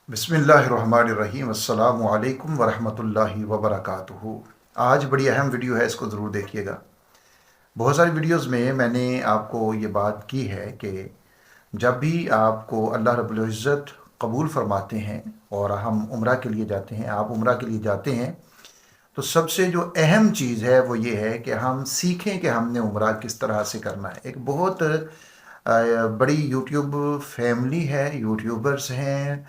बिस्मिल्लाहिर्रहमानिर्रहीम अस्सलामु अलैकुम वरहमतुल्लाहि वबरकातुहू। आज बड़ी अहम वीडियो है, इसको ज़रूर देखिएगा। बहुत सारी वीडियोस में मैंने आपको ये बात की है कि जब भी आपको अल्लाह रब्बुल इज़्ज़त कबूल फरमाते हैं और हम उम्रा के लिए जाते हैं, आप उम्रा के लिए जाते हैं, तो सबसे जो अहम चीज़ है वो ये है कि हम सीखें कि हमने उम्रा किस तरह से करना है। एक बहुत बड़ी यूट्यूब फैमिली है, यूट्यूबर्स हैं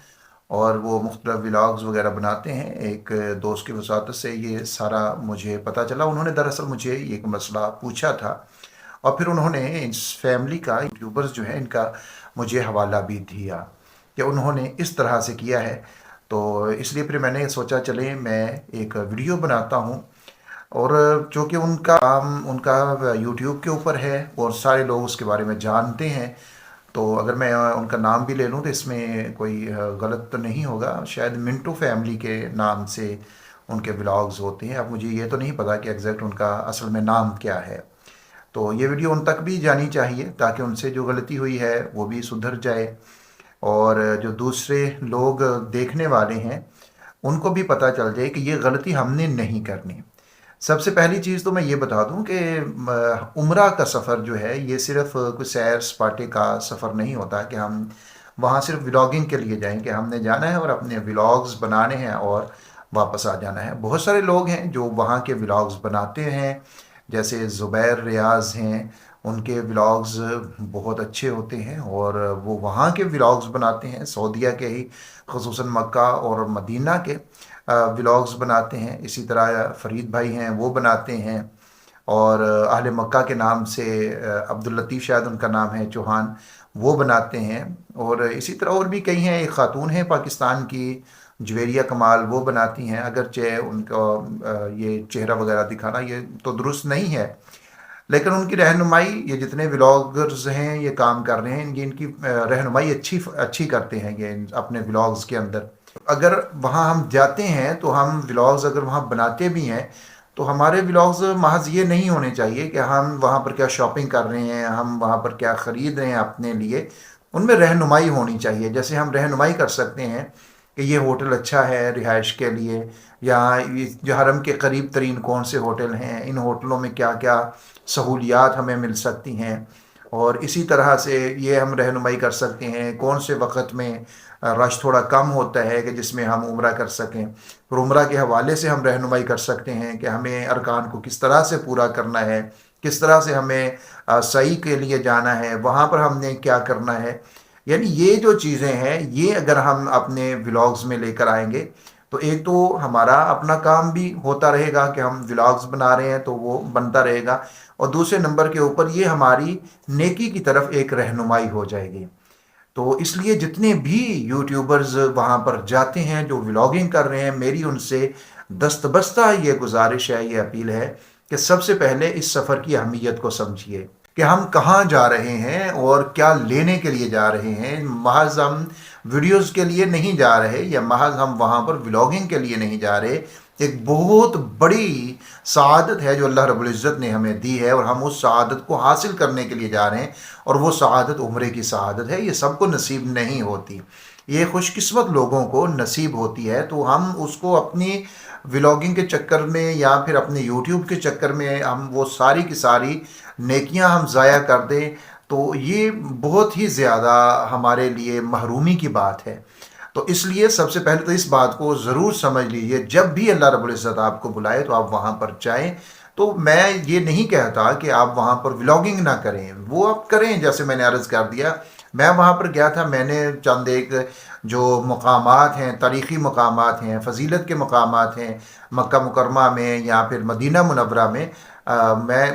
और वो मुख्तलिफ व्लॉग्स वगैरह बनाते हैं। एक दोस्त की वसात से ये सारा मुझे पता चला। उन्होंने दरअसल मुझे एक मसला पूछा था और फिर उन्होंने इस फैमिली का, यूट्यूबर्स जो है इनका, मुझे हवाला भी दिया कि उन्होंने इस तरह से किया है। तो इसलिए फिर मैंने सोचा चले मैं एक वीडियो बनाता हूँ। और चूँकि उनका यूट्यूब के ऊपर है और सारे लोग उसके बारे में जानते हैं, तो अगर मैं उनका नाम भी ले लूँ तो इसमें कोई गलत तो नहीं होगा। शायद मिंटू फैमिली के नाम से उनके व्लॉग्स होते हैं। अब मुझे ये तो नहीं पता कि एग्जैक्ट उनका असल में नाम क्या है। तो ये वीडियो उन तक भी जानी चाहिए ताकि उनसे जो गलती हुई है वो भी सुधर जाए और जो दूसरे लोग देखने वाले हैं उनको भी पता चल जाए कि ये गलती हमने नहीं करनी। सबसे पहली चीज़ तो मैं ये बता दूं कि उम्रा का सफ़र जो है ये सिर्फ कोई सैर सपाटे का सफ़र नहीं होता कि हम वहाँ सिर्फ व्लॉगिंग के लिए जाएं कि हमने जाना है और अपने व्लॉग्स बनाने हैं और वापस आ जाना है। बहुत सारे लोग हैं जो वहाँ के व्लॉग्स बनाते हैं, जैसे ज़ुबैर रियाज़ हैं, उनके व्लॉग्स बहुत अच्छे होते हैं और वो वहाँ के व्लॉग्स बनाते हैं, सऊदीया के ही, ख़ुसूसन मक्का और मदीना के व्लॉग्स बनाते हैं। इसी तरह फ़रीद भाई हैं, वो बनाते हैं। और अहले मक्का के नाम से अब्दुल लतीफ़ शायद उनका नाम है, चौहान, वो बनाते हैं। और इसी तरह और भी कई हैं। एक ख़ातून हैं पाकिस्तान की, जवेरिया कमाल, वो बनाती हैं। अगरचे उनका ये चेहरा वगैरह दिखाना ये तो दुरुस्त नहीं है, लेकिन उनकी रहनुमाई, ये जितने व्लॉगर्स हैं ये काम कर रहे हैं, ये इनकी रहनुमाई अच्छी अच्छी करते हैं ये अपने व्लॉग्स के अंदर। अगर वहाँ हम जाते हैं तो हम व्लॉग्स अगर वहाँ बनाते भी हैं तो हमारे व्लॉग्स महज ये नहीं होने चाहिए कि हम वहाँ पर क्या शॉपिंग कर रहे हैं, हम वहाँ पर क्या ख़रीद रहे हैं अपने लिए। उनमें रहनुमाई होनी चाहिए। जैसे हम रहनुमाई कर सकते हैं कि ये होटल अच्छा है रिहाइश के लिए, या जो हरम के करीब तरीन कौन से होटल हैं, इन होटलों में क्या क्या सहूलियात हमें मिल सकती हैं। और इसी तरह से ये हम रहनुमाई कर सकते हैं कौन से वक्त में रश थोड़ा कम होता है कि जिसमें हम उम्रा कर सकें। फिर उम्रा के हवाले से हम रहनुमाई कर सकते हैं कि हमें अरकान को किस तरह से पूरा करना है, किस तरह से हमें सही के लिए जाना है, वहाँ पर हमने क्या करना है। यानी ये जो चीज़ें हैं ये अगर हम अपने व्लॉग्स में लेकर आएंगे तो एक तो हमारा अपना काम भी होता रहेगा कि हम व्लॉग्स बना रहे हैं तो वो बनता रहेगा, और दूसरे नंबर के ऊपर ये हमारी नेकी की तरफ एक रहनुमाई हो जाएगी। तो इसलिए जितने भी यूट्यूबर्स वहाँ पर जाते हैं जो व्लॉगिंग कर रहे हैं, मेरी उनसे दस्तबस्ता ये गुजारिश है, ये अपील है कि सबसे पहले इस सफ़र की अहमियत को समझिए कि हम कहाँ जा रहे हैं और क्या लेने के लिए जा रहे हैं। महज हम वीडियोस के लिए नहीं जा रहे या महज हम वहाँ पर व्लॉगिंग के लिए नहीं जा रहे। एक बहुत बड़ी सआदत है जो अल्लाह रब्बुल इज़्ज़त ने हमें दी है और हम उस सआदत को हासिल करने के लिए जा रहे हैं, और वो सआदत उम्रे की सआदत है। ये सबको नसीब नहीं होती, ये खुशकिस्मत लोगों को नसीब होती है। तो हम उसको अपनी व्लॉगिंग के चक्कर में या फिर अपने यूट्यूब के चक्कर में हम वो सारी की सारी नेकियां हम ज़ाया कर दें तो ये बहुत ही ज़्यादा हमारे लिए महरूमी की बात है। तो इसलिए सबसे पहले तो इस बात को ज़रूर समझ लीजिए, जब भी अल्लाह रब्बुल इज़्ज़त आपको बुलाए तो आप वहाँ पर जाएं। तो मैं ये नहीं कहता कि आप वहाँ पर व्लॉगिंग ना करें, वो आप करें। जैसे मैंने अर्ज़ कर दिया, मैं वहाँ पर गया था, मैंने चंद एक जो मकामात हैं, तारीख़ी मकामात हैं, फ़जीलत के मकामात हैं मक्का मुकरमा में या फिर मदीना मुनव्वरा में,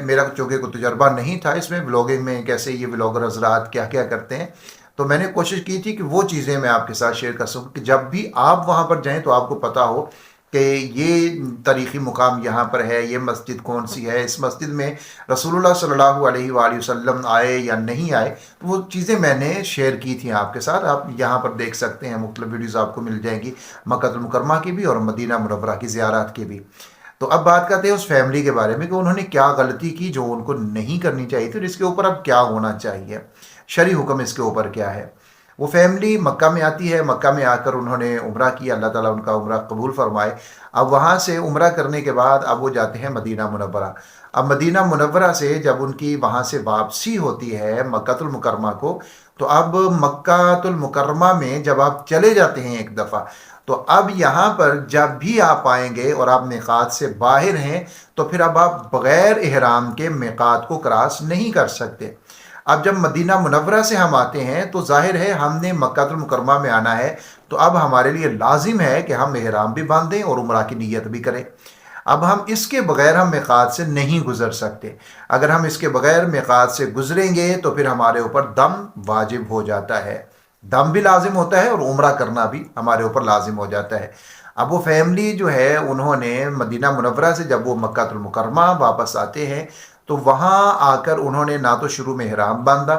मेरा चूँकि कोई तजर्बा नहीं था इसमें व्लॉगिंग में, कैसे ये व्लॉगर हज़रात क्या क्या करते हैं, तो मैंने कोशिश की थी कि वो चीज़ें मैं आपके साथ शेयर कर सकूँ कि जब भी आप वहाँ पर जाएं तो आपको पता हो कि ये तारीख़ी मुकाम यहाँ पर है, ये मस्जिद कौन सी है, इस मस्जिद में रसूलुल्लाह सल्लल्लाहु अलैहि वसल्लम आए या नहीं आए। तो वो चीज़ें मैंने शेयर की थी आपके साथ। आप यहाँ पर देख सकते हैं, मुख्तलिफ वीडियोज़ आपको मिल जाएंगी मक्का मुकरमा की भी और मदीना मुनव्वरा की ज़ियारत की भी। तो अब बात करते हैं उस फैमिली के बारे में कि उन्होंने क्या गलती की जो उनको नहीं करनी चाहिए थी और इसके ऊपर अब क्या होना चाहिए, शरई हुक्म इसके ऊपर क्या है। वो फैमिली मक्का में आती है, मक्का में आकर उन्होंने उम्रा किया, अल्लाह ताला उनका उम्रा कबूल फरमाए। अब वहाँ से उम्रा करने के बाद अब वो जाते हैं मदीना मुनव्वरा। अब मदीना मुनव्वरा से जब उनकी वहाँ से वापसी होती है मक्कातुल मुकर्रमा को, तो अब मक्कातुल मुकर्रमा में जब आप चले जाते हैं एक दफ़ा, तो अब यहाँ पर जब भी आप आएंगे और आप मिक़ात से बाहर हैं, तो फिर अब आप बग़ैर इहराम के मिक़ात को क्रॉस नहीं कर सकते। अब जब मदीना मुनव्वरा से हम आते हैं तो ज़ाहिर है हमने मक्कातुल मुकर्रमा में आना है, तो अब हमारे लिए लाजिम है कि हम इहराम भी बांधें और उम्रा की नीयत भी करें। अब हम इसके बग़ैर हम मिक़ात से नहीं गुज़र सकते। अगर हम इसके बग़ैर मिक़ात से गुज़रेंगे तो फिर हमारे ऊपर दम वाजिब हो जाता है, दम भी लाजिम होता है और उम्रा करना भी हमारे ऊपर लाजिम हो जाता है। अब वो फैमिली जो है उन्होंने मदीना मुनव्वरा से जब वो मक्कातुल मुकर्रमा वापस आते हैं, तो वहाँ आकर उन्होंने ना तो शुरू में इहराम बांधा,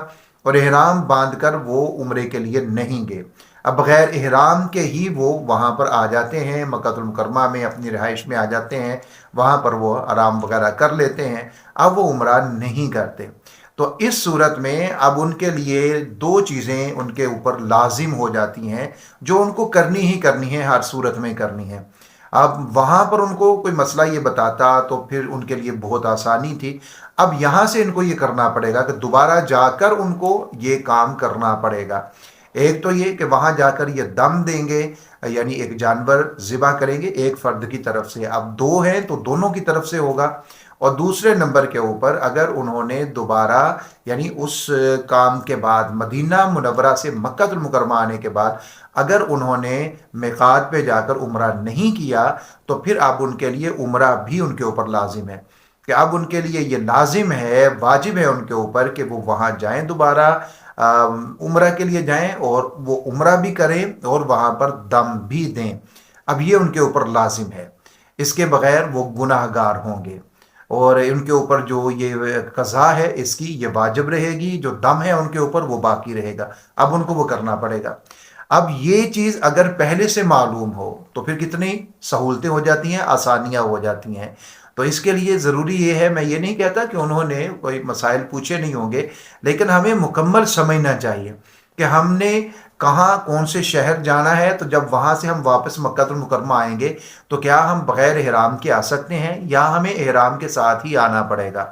और इहराम बांध कर वो उम्रे के लिए नहीं गए। अब बग़ैर इहराम के ही वो वहाँ पर आ जाते हैं, मक्कातुल मुकर्रमा में अपनी रिहाइश में आ जाते हैं, वहाँ पर वो आराम वगैरह कर लेते हैं। अब वो उम्रा नहीं करते। तो इस सूरत में अब उनके लिए दो चीज़ें उनके ऊपर लाजिम हो जाती हैं जो उनको करनी ही करनी है, हर सूरत में करनी है। अब वहाँ पर उनको कोई मसला ये बताता तो फिर उनके लिए बहुत आसानी थी। अब यहाँ से इनको ये करना पड़ेगा कि दोबारा जाकर उनको ये काम करना पड़ेगा। एक तो ये कि वहाँ जाकर ये दम देंगे, यानी एक जानवर ज़िबा करेंगे एक फ़र्द की तरफ से। अब दो हैं तो दोनों की तरफ से होगा। और दूसरे नंबर के ऊपर अगर उन्होंने दोबारा यानी उस काम के बाद मदीना मुनव्वरा से मक्कातुल मुकर्रमा आने के बाद अगर उन्होंने मिक़ात पे जाकर उम्रा नहीं किया, तो फिर अब उनके लिए उम्रा भी उनके ऊपर लाजिम है। कि अब उनके लिए ये लाजिम है, वाजिब है उनके ऊपर कि वो वहाँ जाएं, दोबारा उम्रा के लिए जाएं और वो उम्रा भी करें और वहाँ पर दम भी दें। अब ये उनके ऊपर लाजिम है, इसके बग़ैर वो गुनाहगार होंगे और उनके ऊपर जो ये क़ज़ा है इसकी ये वाजिब रहेगी, जो दम है उनके ऊपर वो बाकी रहेगा। अब उनको वो करना पड़ेगा। अब ये चीज़ अगर पहले से मालूम हो तो फिर कितनी सहूलतें हो जाती हैं, आसानियाँ हो जाती हैं। तो इसके लिए ज़रूरी ये है, मैं ये नहीं कहता कि उन्होंने कोई मसाइल पूछे नहीं होंगे, लेकिन हमें मुकम्मल समझना चाहिए कि हमने कहाँ कौन से शहर जाना है। तो जब वहाँ से हम वापस मक्कातुल मुकर्रमा आएंगे तो क्या हम बग़ैर इहराम के आ सकते हैं या हमें इहराम के साथ ही आना पड़ेगा।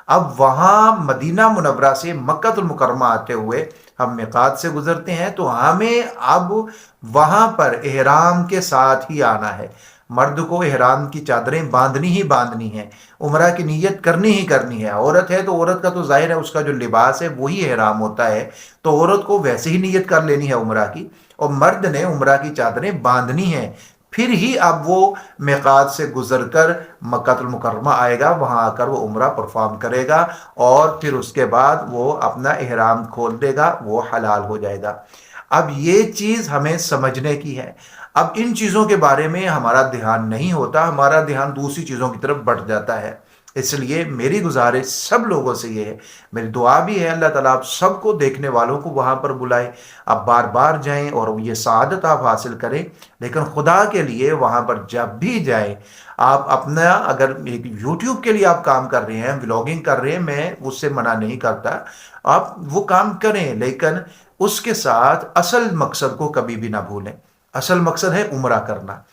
अब वहाँ मदीना मुनव्वरा से मक्कातुल मुकर्रमा आते हुए हम मिक़ात से गुज़रते हैं, तो हमें अब वहाँ पर इहराम के साथ ही आना है। मर्द को इहराम की चादरें बांधनी ही बांधनी है, उम्रा की नीयत करनी ही करनी है। औरत है तो औरत का तो जाहिर है उसका जो लिबास है वही इहराम होता है, तो औरत को वैसे ही नीयत कर लेनी है उम्रा की, और मर्द ने उम्रा की चादरें बांधनी है। फिर ही अब वो मिक़ात से गुज़र कर मक्कातुल मुकर्रमा आएगा, वहाँ आकर वो उम्रा परफॉर्म करेगा और फिर उसके बाद वो अपना इहराम खोल देगा, वो हलाल हो जाएगा। अब ये चीज़ हमें समझने की है। अब इन चीज़ों के बारे में हमारा ध्यान नहीं होता, हमारा ध्यान दूसरी चीज़ों की तरफ बढ़ जाता है। इसलिए मेरी गुजारिश सब लोगों से ये है, मेरी दुआ भी है अल्लाह ताला आप सबको, देखने वालों को वहाँ पर बुलाए, आप बार बार जाएं और ये सआदत आप हासिल करें। लेकिन खुदा के लिए वहाँ पर जब भी जाएं, आप अपना अगर एक यूट्यूब के लिए आप काम कर रहे हैं, व्लॉगिंग कर रहे हैं, मैं उससे मना नहीं करता, आप वो काम करें, लेकिन उसके साथ असल मकसद को कभी भी ना भूलें। असल मकसद है उम्रा करना।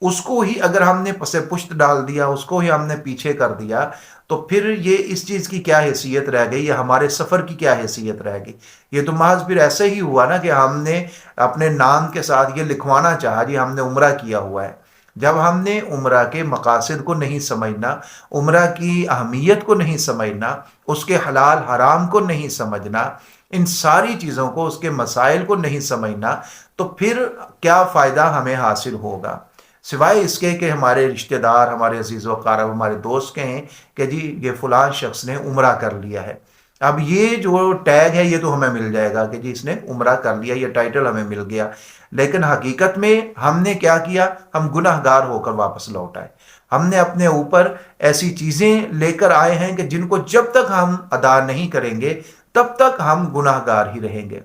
उसको ही अगर हमने पसे पुश्त डाल दिया, उसको ही हमने पीछे कर दिया, तो फिर ये इस चीज़ की क्या हैसियत रह गई या हमारे सफ़र की क्या हैसियत रह गई। ये तो महज फिर ऐसे ही हुआ ना कि हमने अपने नाम के साथ ये लिखवाना चाहा जी हमने उम्रा किया हुआ है। जब हमने उम्रा के मकासद को नहीं समझना, उम्रा की अहमियत को नहीं समझना, उसके हलाल हराम को नहीं समझना, इन सारी चीज़ों को, उसके मसाइल को नहीं समझना, तो फिर क्या फ़ायदा हमें हासिल होगा, सिवाय इसके कि हमारे रिश्तेदार, हमारे अजीज़ व अक़ारब, हमारे दोस्त कहें कि जी ये फ़लाँ शख्स ने उम्रा कर लिया है। अब ये जो टैग है ये तो हमें मिल जाएगा कि जी इसने उम्रा कर लिया, ये टाइटल हमें मिल गया, लेकिन हकीकत में हमने क्या किया, हम गुनाहगार होकर वापस लौट आए। हमने अपने ऊपर ऐसी चीज़ें लेकर आए हैं कि जिनको जब तक हम अदा नहीं करेंगे तब तक हम गुनाहगार ही रहेंगे।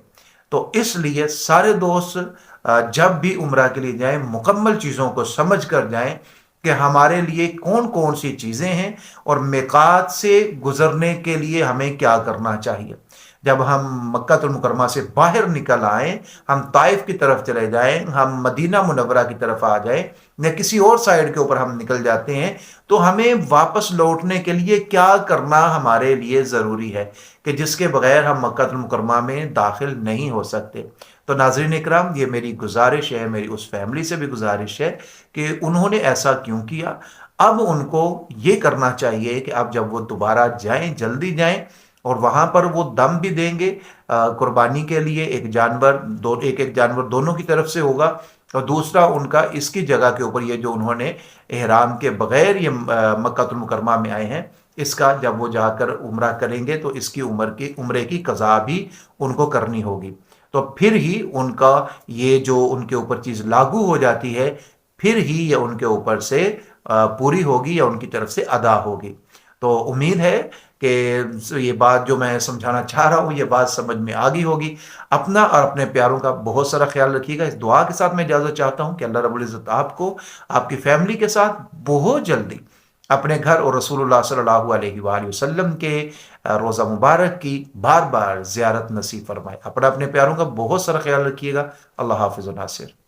तो इसलिए सारे दोस्त जब भी उम्रा के लिए जाएं, मुकम्मल चीज़ों को समझ कर जाएं कि हमारे लिए कौन कौन सी चीज़ें हैं और मिक़ात से गुज़रने के लिए हमें क्या करना चाहिए। جب ہم مکہ المکرمہ سے باہر نکل آئیں، ہم طائف کی طرف چلے جائیں، ہم مدینہ منورہ کی طرف آ جائیں یا کسی اور سائڈ کے اوپر ہم نکل جاتے ہیں، تو ہمیں واپس لوٹنے کے لیے کیا کرنا ہمارے لیے ضروری ہے کہ جس کے بغیر ہم مکہ المکرمہ میں داخل نہیں ہو سکتے۔ تو ناظرین اکرام، یہ میری گزارش ہے، میری اس فیملی سے بھی گزارش ہے کہ انہوں نے ایسا کیوں کیا۔ اب ان کو یہ کرنا چاہیے کہ اب جب وہ دوبارہ جائیں، جلدی جائیں، اور وہاں پر وہ دم بھی دیں گے قربانی کے لیے، ایک ایک جانور دونوں کی طرف سے ہوگا، اور دوسرا ان کا اس کی جگہ کے اوپر یہ جو انہوں نے احرام کے بغیر یہ مکہ المکرمہ میں آئے ہیں، اس کا جب وہ جا کر عمرہ کریں گے تو اس کی عمرے کی قضا بھی ان کو کرنی ہوگی۔ تو پھر ہی ان کا یہ جو ان کے اوپر چیز لاگو ہو جاتی ہے، پھر ہی یہ ان کے اوپر سے پوری ہوگی یا ان کی طرف سے ادا ہوگی۔ تو امید ہے کہ یہ بات جو میں سمجھانا چاہ رہا ہوں، یہ بات سمجھ میں آ گئی ہوگی۔ اپنا اور اپنے پیاروں کا بہت سارا خیال رکھیے گا۔ اس دعا کے ساتھ میں اجازت چاہتا ہوں کہ اللہ رب العزت آپ کو آپ کی فیملی کے ساتھ بہت جلدی اپنے گھر اور رسول اللہ صلی اللہ علیہ وآلہ وسلم کے روزہ مبارک کی بار بار زیارت نصیب فرمائے۔ اپنے پیاروں کا بہت سارا خیال رکھیے گا۔ اللہ حافظ و ناصر۔